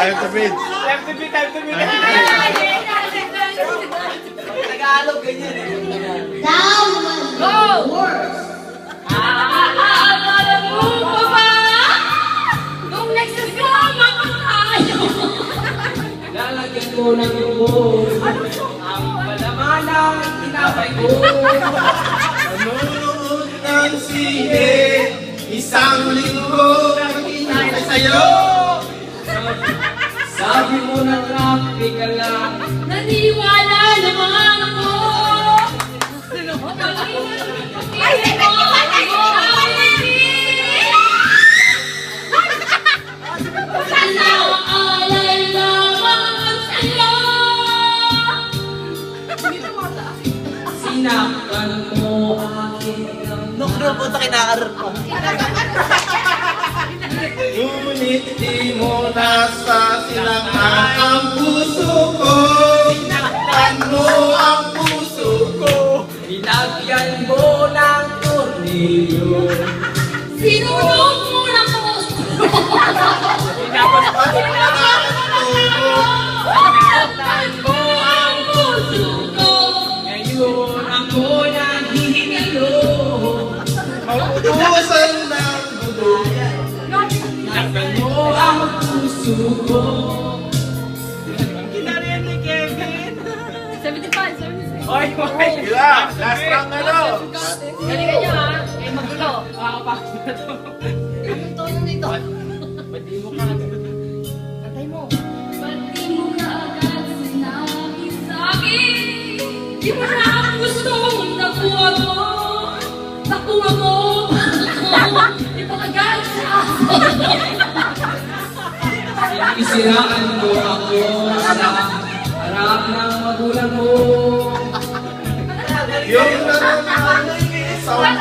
Time to beat. Time to beat. Tagalog ganyan eh. Go! Alam mo pa ba? Nung nagsasama ko tayo. Lalagyan ko ng lubog ang palamanang tinapay ko. Nanonood ng sine, isang linggo naghihintay sa'yo. Sabi mo na traffic ka lang. Naniwala naman ako. Ay, naalala naman sa'yo. Sinaktan mo akin ng Nukro po ito kinakaroon ko. Ngunit di mo nasa silangan ang puso ko. Sinaktan mo ang puso ko. Nilagyan mo ng tornilyo. Sinunod mo ng puso. Sinaktan mo ang puso ko. Ngayon ako naghihingalo. Mautusan ng dugo. Nilagyan mo ang puso ko. Kinariyan ni Kevin. 75, 76. Oy. Kila, last round na no. Galingan niyo ha. Ay magulo. Makakapasok na to. Anong tono nito? Ba't di mo ka Patay mo. Ba't di mo ka agad sinabi sa'kin? Di mo na ang gustong nakuha mo. Nakuha mo. Di mo agad sa akin. Sinisiraan mo ako sa harap ng magulang mo. Yung nananan isang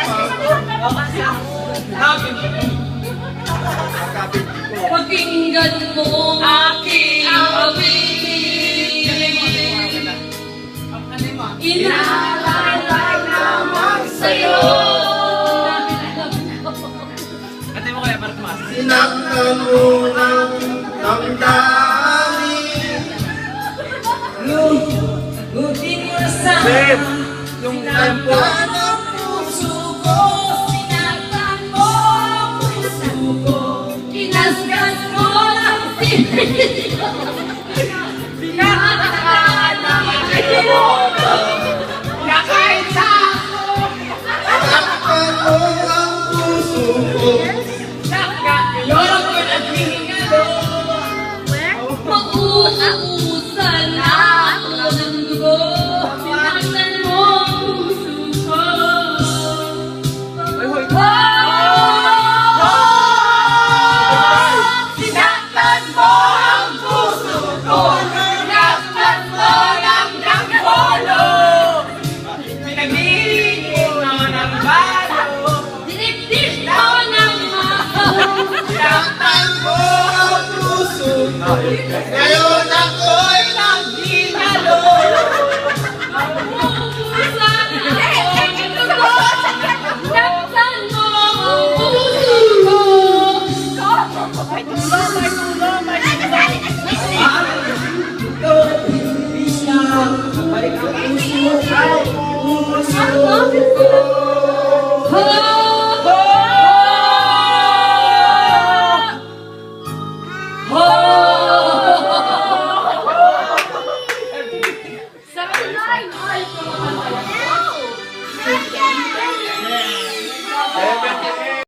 Pakinggan mo aking awitin. Inaalala naman sa'yo. Ate mo kaya para tumaas. sinaktan mo ng damdamin. Ngunit mo sa Yung tempo. ng puso ko. Sinaktan mo ang puso ko. Kinasgas mo ng sipin ko. Sinaktan ang kiloto. Nakaisa ako. Sinaktan mo ang puso ko. Ngayon ako naghihingalo. Mag-uusan na ako ng dugo. Sinaktan mo ang puso ko. Sinaktan mo ang puso ko. Sinaktan mo ng dakpolo. Pinagliling mo ng balo. Dinipdip mo ng mahal. Sinaktan mo ang puso ko. Ngayon ako'y Naghihingalo. Mag-uusan na ako ng dugo. Sinaktan mo ang puso ko. Ito, isang balik ang puso ko. Puso ko.